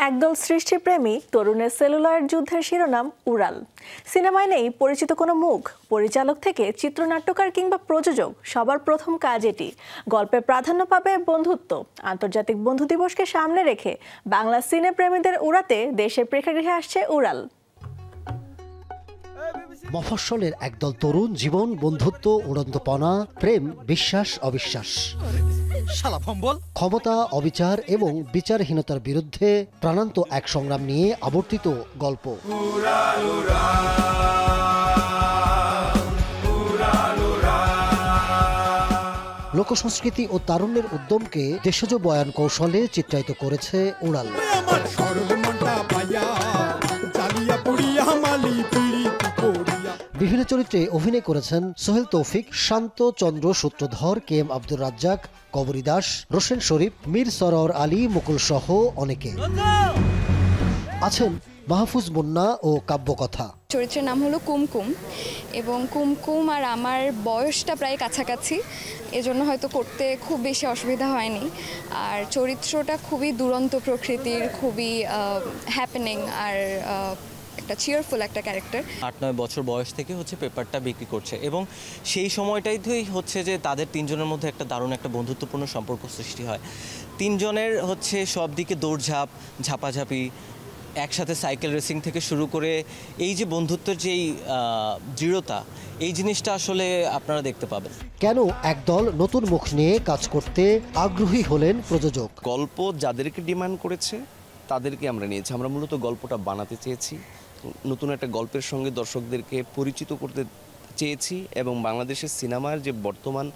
একদল সৃষ্টিপ্রেমী তরুণের সেলুলয়েড যুদ্ধের শিরোনাম উড়াল। সিনেমায় নেই পরিচিত কোনো মুখ, পরিচালক থেকে চিত্রনাট্যকার কিংবা প্রযোজক, সবার প্রথম কাজ এটি। গল্পে প্রাধান্য পাবে বন্ধুত্ব। আন্তর্জাতিক বন্ধু দিবসকে সামনে রেখে বাংলা সিনেপ্রেমীদের উড়াতে দেশের প্রেক্ষাগৃহে আসছে উড়াল। মফস্বলের একদল তরুণ জীবন, বন্ধুত্ব, উড়ন্তপনা, প্রেম, বিশ্বাস, অবিশ্বাস, ক্ষমতা, অবিচার এবং বিচারহীনতার বিরুদ্ধে প্রাণান্ত এক সংগ্রাম নিয়ে আবর্তিত গল্প। লোকসংস্কৃতি ও তারুণ্যের উদ্যমকে দেশজ বয়ান কৌশলে চিত্রায়িত করেছে উড়াল। বিভিন্ন চরিত্রে অভিনয় করেছেন সোহেল তৌফিক, শান্ত চন্দ্র সূত্রধর, কে এম আব্দুর রাজ্জাক, কবরী দাস, রোশেন শরীফ, মীর সরওয়ার আলী, মুকুল সহ অনেকে আছেন। মাহফুজ মুন্না ও কাব্যকথা। চরিত্রের নাম হলো কুমকুম এবং কুমকুম আর আমার বয়সটা প্রায় কাছাকাছি, এজন্য হয়তো করতে খুব বেশি অসুবিধা হয়নি। আর চরিত্রটা খুবই দুরন্ত প্রকৃতির, খুবই হ্যাপেনিং আর একটা চিয়ারফুল একটা ক্যারেক্টার। ৮-৯ বছর বয়স থেকে পেপারটা বিক্রি করছে এবং সেই সময়টাই হচ্ছে যে তাদের তিনজনের মধ্যে একটা দারুণ একটা বন্ধুত্বপূর্ণ সম্পর্ক সৃষ্টি হয়। তিনজনের সব দিকে দৌড়ঝাঁপ, ঝাপাঝাপি, একসাথে সাইকেল রেসিং থেকে শুরু করে এই যে বন্ধুত্বের যেই দৃঢ়তা, এই জিনিসটা আসলে আপনারা দেখতে পাবেন। কেন একদল নতুন মুখ নিয়ে কাজ করতে আগ্রহী হলেন প্রযোজক? গল্প যাদেরকে ডিমান্ড করেছে তাদেরকে আমরা নিয়েছি। আমরা মূলত গল্পটা বানাতে চেয়েছি, নতুন একটা গল্পের সঙ্গে দর্শকদেরকে পরিচিত করতে চেয়েছি এবং বাংলাদেশের সিনেমার যে বর্তমান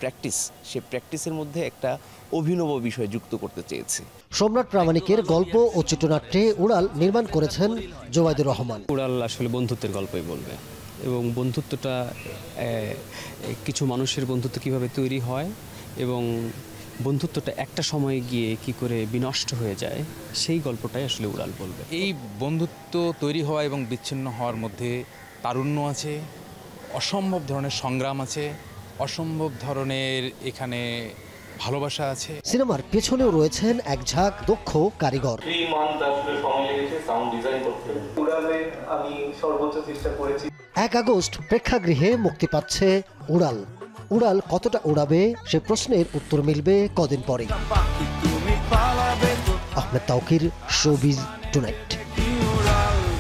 প্র্যাকটিস, সেই প্র্যাকটিসের মধ্যে একটা অভিনব বিষয় যুক্ত করতে চেয়েছি। সম্রাট প্রামাণিকের গল্প ও চিত্রনাট্যে উড়াল নির্মাণ করেছেন জোবাইদুর রহমান। উড়াল আসলে বন্ধুত্বের গল্পই বলবে এবং বন্ধুত্বটা কিছু মানুষের বন্ধুত্ব কিভাবে তৈরি হয় এবং বন্ধুত্বটা একটা সময়ে গিয়ে কি করে বিনষ্ট হয়ে যায়, সেই গল্পটাই আসলে উড়াল বলবে। এই বন্ধুত্ব তৈরি হওয়া এবং বিচ্ছিন্ন হওয়ার মধ্যে তারুণ্য আছে, অসম্ভব ধরনের সংগ্রাম আছে, অসম্ভব ধরনের এখানে ভালোবাসা আছে। সিনেমার পেছনেও রয়েছেন এক ঝাঁক দক্ষ কারিগর। 3 মান্থ আসলে সময় লেগেছে সাউন্ড ডিজাইন করতে। উড়ালে আমি সর্বোচ্চ চেষ্টা করেছি। 1 আগস্ট প্রেক্ষাগৃহে মুক্তি পাচ্ছে উড়াল। উড়াল কতটা উড়াবে সে প্রশ্নের উত্তর মিলবে কদিন পরে। Ahmed Tauquir, showbiz tonight.